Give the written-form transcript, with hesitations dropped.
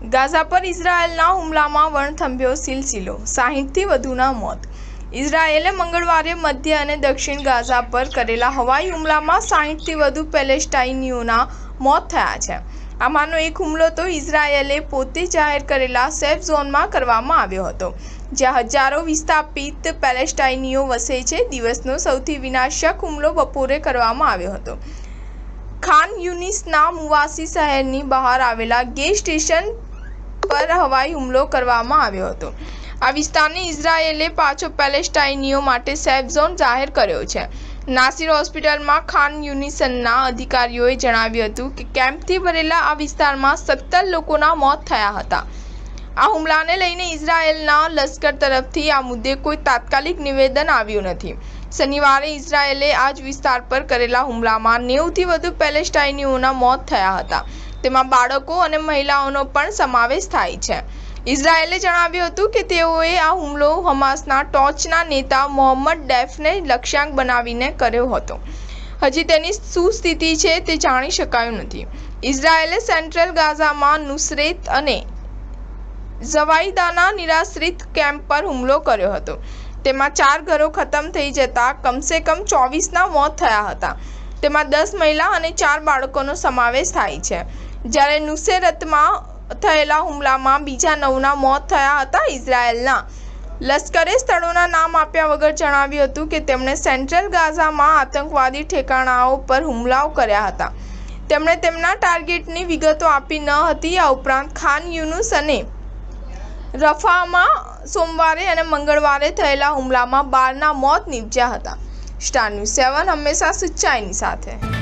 Gaza પર ઇઝરાયેલના હુમલામાં વણથંભ્યો સિલસિલો, 60થી વધુના મોત। ઇઝરાયેલે મંગળવારે મધ્ય અને દક્ષિણ ગાઝા પર કરેલા હવાઈ હુમલામાં 60થી વધુ પેલેસ્ટાઈનીઓના મોત થયા છે। આમાંનો એક હુમલો તો ઇઝરાયેલે પોતે જાહેર કરેલા સેફ ઝોનમાં કરવામાં આવ્યો હતો, જ્યાં હજારો વિસ્થાપિત પેલેસ્ટાઈનીઓ વસે છે। દિવસનો સૌથી વિનાશક હુમલો બપોરે કરવામાં આવ્યો હતો। ખાન યુનિસના મુવાસી શહેરની બહાર આવેલા ગેસ સ્ટેશન પર હવાઈ હુમલો કરવામાં આવ્યો હતો। આ વિસ્તારને ઇઝરાયેલે પાછો પેલેસ્ટાઈનીઓ માટે સેફ ઝોન જાહેર કર્યો છે। નાસિર હોસ્પિટલમાં ખાન યુનિસના અધિકારીઓએ જણાવ્યું હતું કે કેમ્પથી ભરેલા આ વિસ્તારમાં 17 લોકોના મોત થયા હતા। આ હુમલાને લઈને ઇઝરાયેલના લશ્કર તરફથી આ મુદ્દે કોઈ તાત્કાલિક નિવેદન આવ્યું નથી। શનિવારે ઇઝરાયેલે આ જ વિસ્તાર પર કરેલા હુમલામાં 90થી વધુ પેલેસ્ટાઈનીઓના મોત થયા હતા। તેમાં બાળકો અને મહિલાઓનો પણ સમાવેશ થાય છે। ઇઝરાયેલે જણાવ્યું હતું કે તેઓએ આ હુમલો હમાસના ટોચના નેતા મોહમ્મદ ડેફને લક્ષ્યાંક બનાવીને કર્યો હતો। હજી તેની શું સ્થિતિ છે તે જાણી શકાયું નથી। ઇઝરાયેલે સેન્ટ્રલ ગાઝામાં નુસરેત અને ઝવાઈદાના નિરાશ્રિત કેમ્પ પર હુમલો કર્યો હતો। તેમાં 4 ઘરો ખતમ થઈ જતા કમસે કમ 24ના મોત થયા હતા। તેમાં 10 મહિલા અને 4 બાળકોનો સમાવેશ થાય છે, જ્યારે નુસેરતમાં થયેલા હુમલામાં બીજા 9ના મોત થયા હતા। ઇઝરાયેલના લશ્કરે સ્થળોના નામ આપ્યા વગર જણાવ્યું હતું કે તેમણે સેન્ટ્રલ ગાઝામાં આતંકવાદી ઠેકાણાઓ પર હુમલાઓ કર્યા હતા। તેમણે તેમના ટાર્ગેટની વિગતો આપી ન હતી। આ ઉપરાંત ખાન યુનુસ અને રફામાં સોમવારે અને મંગળવારે થયેલા હુમલામાં 12ના મોત નીપજ્યા હતા। સ્ટાર ન્યૂઝ 7 હંમેશા સચ્ચાઈની સાથે।